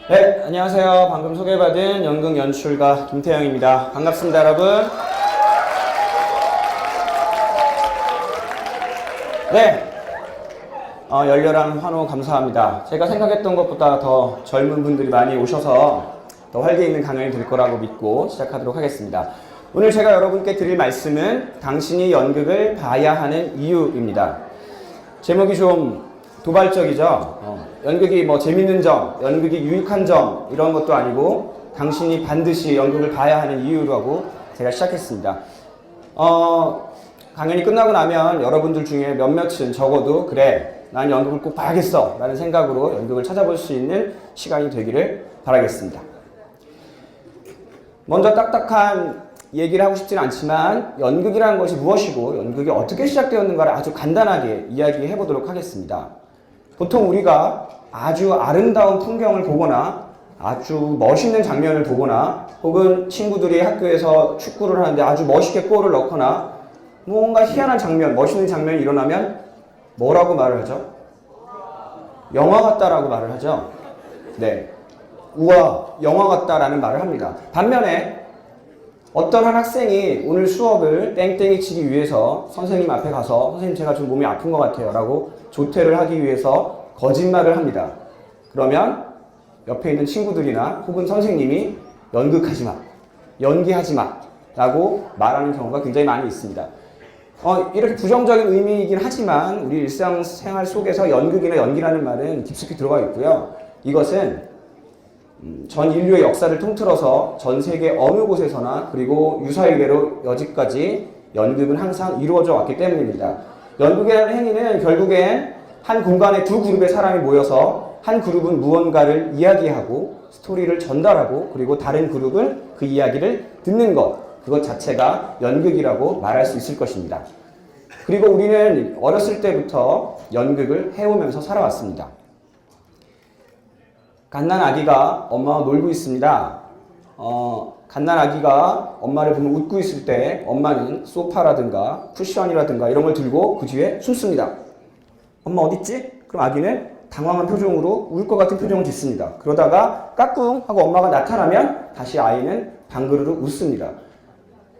네, 안녕하세요. 방금 소개받은 연극 연출가 김태형입니다. 반갑습니다, 여러분. 네, 열렬한 환호 감사합니다. 제가 생각했던 것보다 더 젊은 분들이 많이 오셔서 더 활기 있는 강연이 될 거라고 믿고 시작하도록 하겠습니다. 오늘 제가 여러분께 드릴 말씀은 당신이 연극을 봐야 하는 이유입니다. 제목이 좀 도발적이죠. 연극이 뭐 재밌는 점, 연극이 유익한 점 이런 것도 아니고 당신이 반드시 연극을 봐야 하는 이유라고 제가 시작했습니다. 강연이 끝나고 나면 여러분들 중에 몇몇은 적어도 그래, 난 연극을 꼭 봐야겠어 라는 생각으로 연극을 찾아볼 수 있는 시간이 되기를 바라겠습니다. 먼저 딱딱한 얘기를 하고 싶지는 않지만 연극이라는 것이 무엇이고 연극이 어떻게 시작되었는가를 아주 간단하게 이야기해 보도록 하겠습니다. 보통 우리가 아주 아름다운 풍경을 보거나 아주 멋있는 장면을 보거나 혹은 친구들이 학교에서 축구를 하는데 아주 멋있게 골을 넣거나 뭔가 희한한 장면, 멋있는 장면이 일어나면 뭐라고 말을 하죠? 영화 같다라고 말을 하죠. 네, 우와, 영화 같다라는 말을 합니다. 반면에 어떤 한 학생이 오늘 수업을 땡땡이 치기 위해서 선생님 앞에 가서 선생님 제가 좀 몸이 아픈 것 같아요 라고 조퇴를 하기 위해서 거짓말을 합니다. 그러면 옆에 있는 친구들이나 혹은 선생님이 연극하지 마, 연기하지 마 라고 말하는 경우가 굉장히 많이 있습니다. 이렇게 부정적인 의미이긴 하지만 우리 일상생활 속에서 연극이나 연기라는 말은 깊숙이 들어가 있고요. 이것은 전 인류의 역사를 통틀어서 전 세계 어느 곳에서나 그리고 유사일계로 여지까지 연극은 항상 이루어져 왔기 때문입니다. 연극이라는 행위는 결국엔 한 공간에 두 그룹의 사람이 모여서 한 그룹은 무언가를 이야기하고 스토리를 전달하고 그리고 다른 그룹은 그 이야기를 듣는 것, 그것 자체가 연극이라고 말할 수 있을 것입니다. 그리고 우리는 어렸을 때부터 연극을 해오면서 살아왔습니다. 갓난아기가 엄마와 놀고 있습니다. 갓난아기가 엄마를 보면 웃고 있을 때 엄마는 소파라든가 쿠션이라든가 이런 걸 들고 그 뒤에 숨습니다. 엄마 어딨지? 그럼 아기는 당황한 표정으로 울 것 같은 표정을 짓습니다. 그러다가 까꿍 하고 엄마가 나타나면 다시 아이는 방그르르 웃습니다.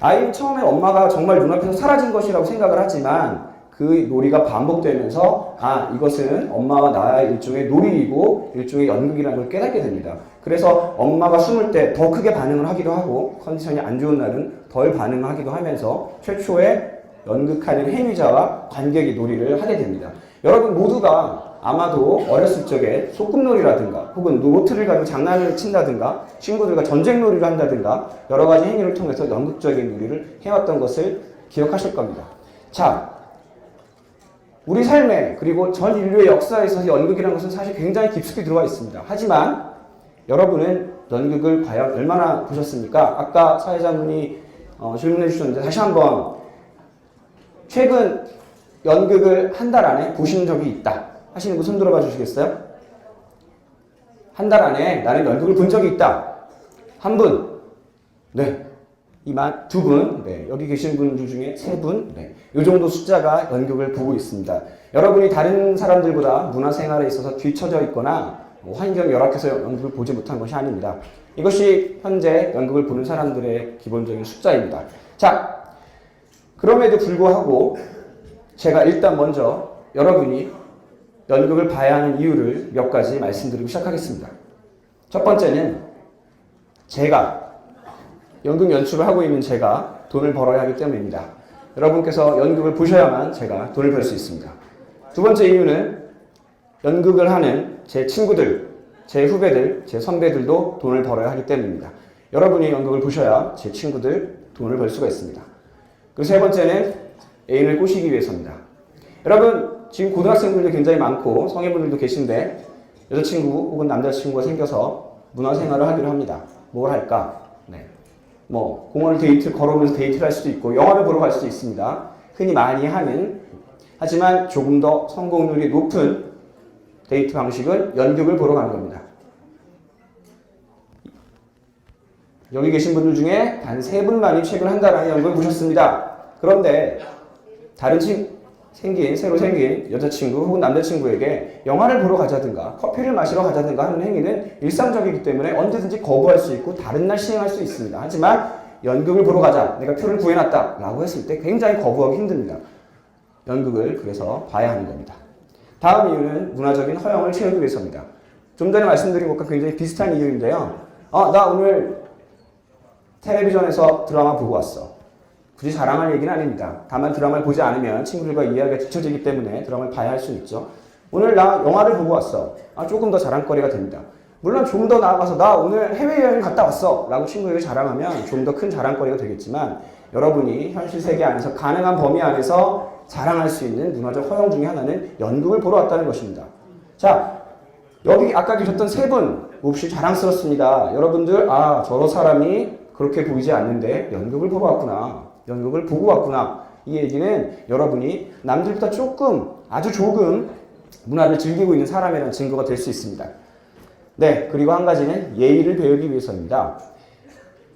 아이는 처음에 엄마가 정말 눈앞에서 사라진 것이라고 생각을 하지만 그 놀이가 반복되면서 이것은 엄마와 나의 일종의 놀이이고 일종의 연극이라는 걸 깨닫게 됩니다. 그래서 엄마가 숨을 때 더 크게 반응을 하기도 하고 컨디션이 안 좋은 날은 덜 반응을 하기도 하면서 최초의 연극하는 행위자와 관객이 놀이를 하게 됩니다. 여러분 모두가 아마도 어렸을 적에 소꿉놀이라든가 혹은 노트를 가지고 장난을 친다든가 친구들과 전쟁놀이를 한다든가 여러 가지 행위를 통해서 연극적인 놀이를 해왔던 것을 기억하실 겁니다. 자, 우리 삶에 그리고 전 인류의 역사에 있어서 연극이라는 것은 사실 굉장히 깊숙이 들어가 있습니다. 하지만 여러분은 연극을 과연 얼마나 보셨습니까? 아까 사회자분이 질문해 주셨는데 다시 한번 최근 연극을 한 달 안에 보신 적이 있다 하시는 분 손 들어봐 주시겠어요? 한 달 안에 나는 연극을 본 적이 있다. 한 분. 네. 이만 두 분. 네. 여기 계신 분들 중에 세 분. 네. 이 정도 숫자가 연극을 보고 있습니다. 여러분이 다른 사람들보다 문화생활에 있어서 뒤처져 있거나 환경이 열악해서 연극을 보지 못한 것이 아닙니다. 이것이 현재 연극을 보는 사람들의 기본적인 숫자입니다. 자, 그럼에도 불구하고 제가 일단 먼저 여러분이 연극을 봐야 하는 이유를 몇 가지 말씀드리고 시작하겠습니다. 첫 번째는 제가 연극 연출을 하고 있는 제가 돈을 벌어야 하기 때문입니다. 여러분께서 연극을 보셔야만 제가 돈을 벌 수 있습니다. 두 번째 이유는 연극을 하는 제 친구들, 제 후배들, 제 선배들도 돈을 벌어야 하기 때문입니다. 여러분이 연극을 보셔야 제 친구들 돈을 벌 수가 있습니다. 그리고 세 번째는 애인을 꼬시기 위해서입니다. 여러분 지금 고등학생들도 굉장히 많고 성인분들도 계신데 여자친구 혹은 남자친구가 생겨서 문화생활을 하기로 합니다. 뭘 할까? 네. 공원을 걸어오면서 데이트를 할 수도 있고 영화를 보러 갈 수도 있습니다. 흔히 많이 하는 하지만 조금 더 성공률이 높은 데이트 방식은 연극을 보러 가는 겁니다. 여기 계신 분들 중에 단 3분만이 최근 한 달 안에 연극을 보셨습니다. 그런데 다른 새로 생긴 여자친구 혹은 남자친구에게 영화를 보러 가자든가 커피를 마시러 가자든가 하는 행위는 일상적이기 때문에 언제든지 거부할 수 있고 다른 날 시행할 수 있습니다. 하지만 연극을 보러 가자, 내가 표를 구해놨다 라고 했을 때 굉장히 거부하기 힘듭니다. 연극을 그래서 봐야 하는 겁니다. 다음 이유는 문화적인 허영을 채우기 위해서입니다. 좀 전에 말씀드린 것과 굉장히 비슷한 이유인데요. 나 오늘 텔레비전에서 드라마 보고 왔어. 굳이 자랑할 얘기는 아닙니다. 다만 드라마를 보지 않으면 친구들과 이야기가 뒤처지기 때문에 드라마를 봐야 할 수는 있죠. 오늘 나 영화를 보고 왔어. 조금 더 자랑거리가 됩니다. 물론 좀 더 나아가서 나 오늘 해외여행 갔다 왔어 라고 친구에게 자랑하면 좀 더 큰 자랑거리가 되겠지만 여러분이 현실 세계 안에서 가능한 범위 안에서 자랑할 수 있는 문화적 허용 중에 하나는 연극을 보러 왔다는 것입니다. 자, 여기 아까 계셨던 세 분 몹시 자랑스럽습니다. 여러분들 저런 사람이 그렇게 보이지 않는데 연극을 보러 왔구나. 연극을 보고 왔구나. 이 얘기는 여러분이 남들보다 아주 조금 문화를 즐기고 있는 사람이라는 증거가 될 수 있습니다. 네, 그리고 한 가지는 예의를 배우기 위해서입니다.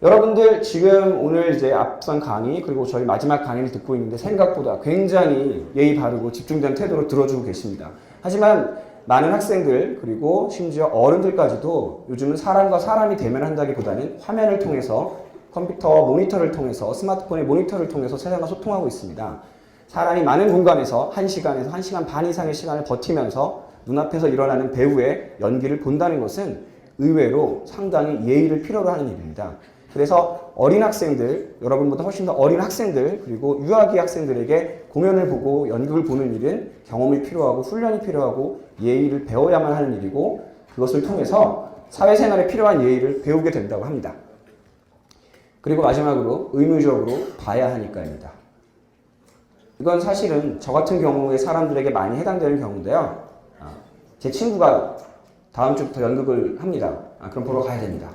여러분들 지금 오늘 이제 앞선 강의 그리고 저희 마지막 강의를 듣고 있는데 생각보다 굉장히 예의 바르고 집중된 태도로 들어주고 계십니다. 하지만 많은 학생들 그리고 심지어 어른들까지도 요즘은 사람과 사람이 대면한다기보다는 화면을 통해서 컴퓨터 모니터를 통해서 스마트폰의 모니터를 통해서 세상과 소통하고 있습니다. 사람이 많은 공간에서 1시간에서 1시간 반 이상의 시간을 버티면서 눈앞에서 일어나는 배우의 연기를 본다는 것은 의외로 상당히 예의를 필요로 하는 일입니다. 그래서 어린 학생들, 여러분보다 훨씬 더 어린 학생들 그리고 유아기 학생들에게 공연을 보고 연극을 보는 일은 경험이 필요하고 훈련이 필요하고 예의를 배워야만 하는 일이고 그것을 통해서 사회생활에 필요한 예의를 배우게 된다고 합니다. 그리고 마지막으로 의무적으로 봐야 하니까입니다. 이건 사실은 저 같은 경우에 사람들에게 많이 해당되는 경우인데요. 제 친구가 다음 주부터 연극을 합니다. 그럼 보러 가야 됩니다.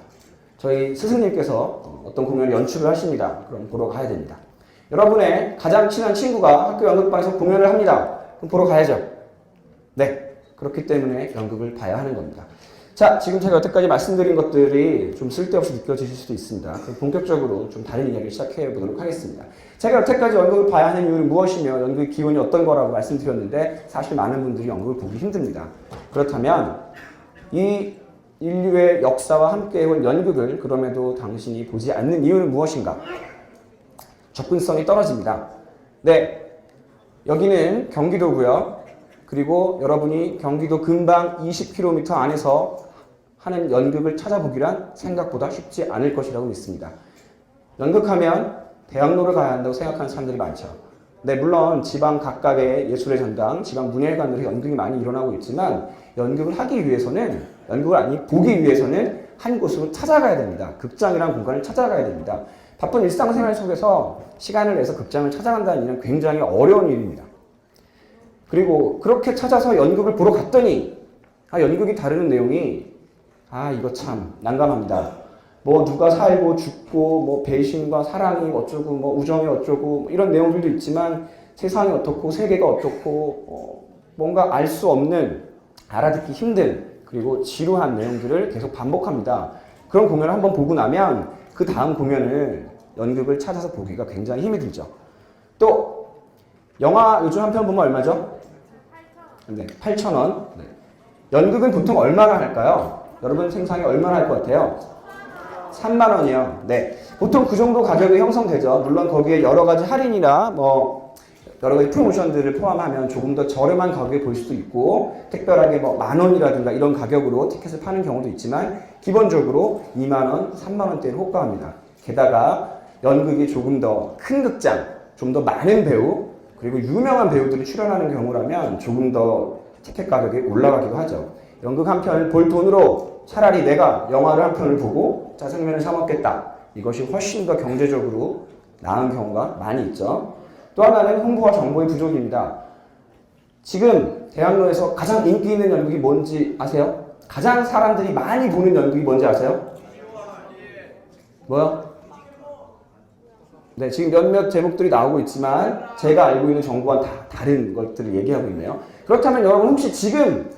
저희 스승님께서 어떤 공연을 연출을 하십니다. 그럼 보러 가야 됩니다. 여러분의 가장 친한 친구가 학교 연극방에서 공연을 합니다. 그럼 보러 가야죠. 네, 그렇기 때문에 연극을 봐야 하는 겁니다. 자, 지금 제가 여태까지 말씀드린 것들이 좀 쓸데없이 느껴지실 수도 있습니다. 그럼 본격적으로 좀 다른 이야기를 시작해 보도록 하겠습니다. 제가 여태까지 연극을 봐야 하는 이유는 무엇이며 연극의 기원이 어떤 거라고 말씀드렸는데 사실 많은 분들이 연극을 보기 힘듭니다. 그렇다면 이 인류의 역사와 함께 해온 연극을 그럼에도 당신이 보지 않는 이유는 무엇인가? 접근성이 떨어집니다. 네, 여기는 경기도고요. 그리고 여러분이 경기도 근방 20km 안에서 하는 연극을 찾아보기란 생각보다 쉽지 않을 것이라고 믿습니다. 연극하면 대학로를 가야 한다고 생각하는 사람들이 많죠. 네, 물론 지방 각각의 예술의 전당, 지방 문예관들의 연극이 많이 일어나고 있지만 연극을 하기 위해서는, 보기 위해서는 한 곳으로 찾아가야 됩니다. 극장이라는 공간을 찾아가야 됩니다. 바쁜 일상생활 속에서 시간을 내서 극장을 찾아간다는 일은 굉장히 어려운 일입니다. 그리고 그렇게 찾아서 연극을 보러 갔더니 연극이 다루는 내용이 이거 참 난감합니다. 뭐 누가 살고 죽고 뭐 배신과 사랑이 어쩌고 뭐 우정이 어쩌고 이런 내용들도 있지만 세상이 어떻고 세계가 어떻고 뭔가 알 수 없는 알아듣기 힘든 그리고 지루한 내용들을 계속 반복합니다. 그런 공연을 한번 보고 나면 그 다음 공연을 연극을 찾아서 보기가 굉장히 힘이 들죠. 또 영화 요즘 한 편 보면 얼마죠? 8,000원. 네, 8,000원. 네. 연극은 보통 얼마나 할까요? 여러분 생각이 얼마나 할 것 같아요? 3만 원이요. 네. 보통 그 정도 가격이 형성되죠. 물론 거기에 여러 가지 할인이나 뭐 여러 가지 프로모션들을 포함하면 조금 더 저렴한 가격에 볼 수도 있고 특별하게 뭐 10,000원이라든가 이런 가격으로 티켓을 파는 경우도 있지만 기본적으로 2만 원, 3만 원대를 호가합니다. 게다가 연극이 조금 더 큰 극장, 좀 더 많은 배우 그리고 유명한 배우들이 출연하는 경우라면 조금 더 티켓 가격이 올라가기도 하죠. 연극 한 편을 볼 돈으로 차라리 내가 영화를 한 편을 보고 짜장면을 사 먹겠다. 이것이 훨씬 더 경제적으로 나은 경우가 많이 있죠. 또 하나는 홍보와 정보의 부족입니다. 지금 대학로에서 가장 인기 있는 연극이 뭔지 아세요? 가장 사람들이 많이 보는 연극이 뭔지 아세요? 뭐요? 네, 지금 몇몇 제목들이 나오고 있지만 제가 알고 있는 정보와는 다 다른 것들을 얘기하고 있네요. 그렇다면 여러분 혹시 지금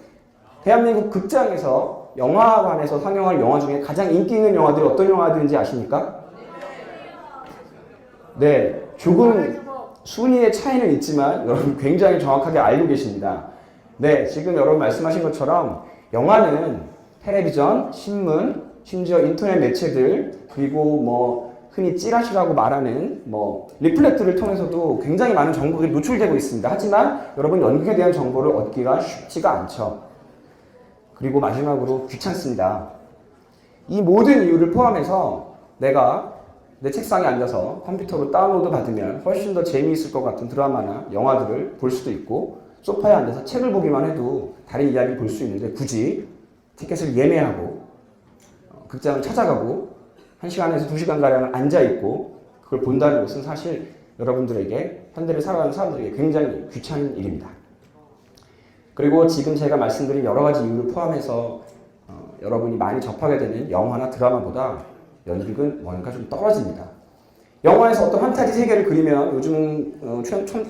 대한민국 극장에서 영화관에서 상영할 영화 중에 가장 인기 있는 영화들이 어떤 영화들인지 아십니까? 네, 조금 순위의 차이는 있지만 여러분 굉장히 정확하게 알고 계십니다. 네, 지금 여러분 말씀하신 것처럼 영화는 텔레비전, 신문, 심지어 인터넷 매체들, 그리고 뭐 흔히 찌라시라고 말하는 뭐 리플렉트를 통해서도 굉장히 많은 정보들이 노출되고 있습니다. 하지만 여러분 연극에 대한 정보를 얻기가 쉽지가 않죠. 그리고 마지막으로 귀찮습니다. 이 모든 이유를 포함해서 내가 내 책상에 앉아서 컴퓨터로 다운로드 받으면 훨씬 더 재미있을 것 같은 드라마나 영화들을 볼 수도 있고, 소파에 앉아서 책을 보기만 해도 다른 이야기를 볼 수 있는데 굳이 티켓을 예매하고 극장을 찾아가고 1시간에서 2시간가량을 앉아있고 그걸 본다는 것은 사실 여러분들에게, 현대를 살아가는 사람들에게 굉장히 귀찮은 일입니다. 그리고 지금 제가 말씀드린 여러 가지 이유를 포함해서 여러분이 많이 접하게 되는 영화나 드라마보다 연극은 뭔가 좀 떨어집니다. 영화에서 어떤 판타지 세계를 그리면 요즘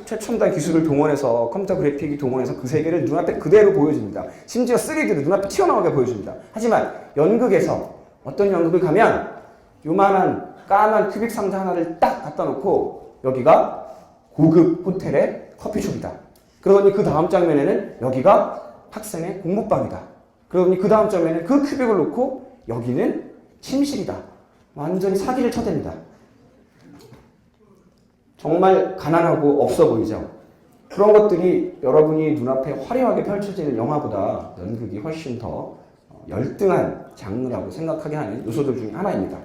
최첨단 기술을 동원해서 컴퓨터 그래픽이 동원해서 그 세계를 눈앞에 그대로 보여줍니다. 심지어 3D로 눈앞에 튀어나오게 보여줍니다. 하지만 연극에서 어떤 연극을 가면 요만한 까만 큐빅 상자 하나를 딱 갖다 놓고 여기가 고급 호텔의 커피숍이다. 그러더니 그 다음 장면에는 여기가 학생의 공부방이다. 그러더니 그 다음 장면에는 그 큐빅을 놓고 여기는 침실이다. 완전히 사기를 쳐댑니다. 정말 가난하고 없어 보이죠? 그런 것들이 여러분이 눈앞에 화려하게 펼쳐지는 영화보다 연극이 훨씬 더 열등한 장르라고 생각하게 하는 요소들 중에 하나입니다.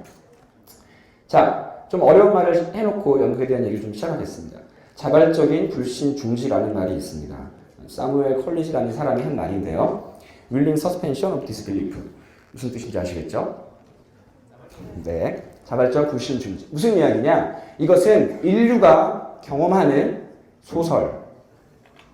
자, 좀 어려운 말을 해놓고 연극에 대한 얘기를 좀 시작하겠습니다. 자발적인 불신중지라는 말이 있습니다. 사무엘 컬리지라는 사람이 한 말인데요. Willing suspension of disbelief. 무슨 뜻인지 아시겠죠? 네, 자발적 불신중지. 무슨 이야기냐? 이것은 인류가 경험하는 소설,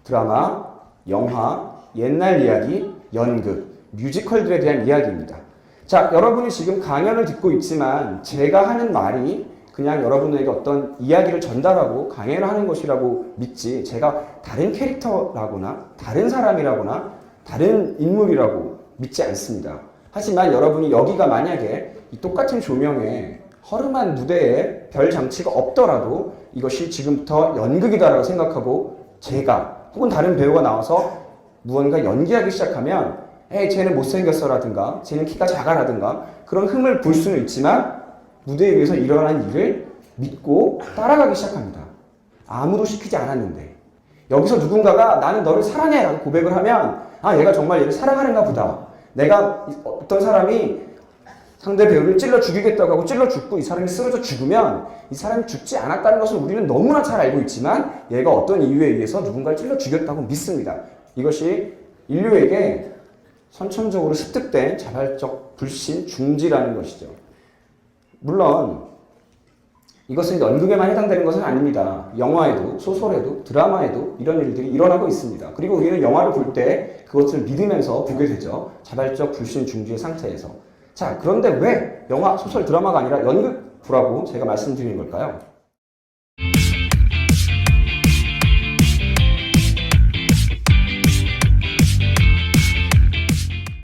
드라마, 영화, 옛날 이야기, 연극, 뮤지컬들에 대한 이야기입니다. 자, 여러분이 지금 강연을 듣고 있지만 제가 하는 말이 그냥 여러분에게 어떤 이야기를 전달하고 강연을 하는 것이라고 믿지, 제가 다른 캐릭터라거나 다른 사람이라거나 다른 인물이라고 믿지 않습니다. 하지만 여러분이 여기가 만약에 이 똑같은 조명에 허름한 무대에 별 장치가 없더라도 이것이 지금부터 연극이다라고 생각하고 제가 혹은 다른 배우가 나와서 무언가 연기하기 시작하면 에이 쟤는 못생겼어라든가 쟤는 키가 작아라든가 그런 흠을 볼 수는 있지만 무대 위에서 일어난 일을 믿고 따라가기 시작합니다. 아무도 시키지 않았는데 여기서 누군가가 나는 너를 사랑해 라고 고백을 하면 아 얘가 정말 얘를 사랑하는가 보다. 내가 어떤 사람이 상대 배우를 찔러 죽이겠다고 하고 찔러 죽고 이 사람이 쓰러져 죽으면 이 사람이 죽지 않았다는 것을 우리는 너무나 잘 알고 있지만 얘가 어떤 이유에 의해서 누군가를 찔러 죽였다고 믿습니다. 이것이 인류에게 선천적으로 습득된 자발적 불신 중지라는 것이죠. 물론 이것은 연극에만 해당되는 것은 아닙니다. 영화에도, 소설에도, 드라마에도 이런 일들이 일어나고 있습니다. 그리고 우리는 영화를 볼 때 그것을 믿으면서 보게 되죠. 자발적 불신 중지의 상태에서. 자, 그런데 왜 영화, 소설, 드라마가 아니라 연극 보라고 제가 말씀드리는 걸까요?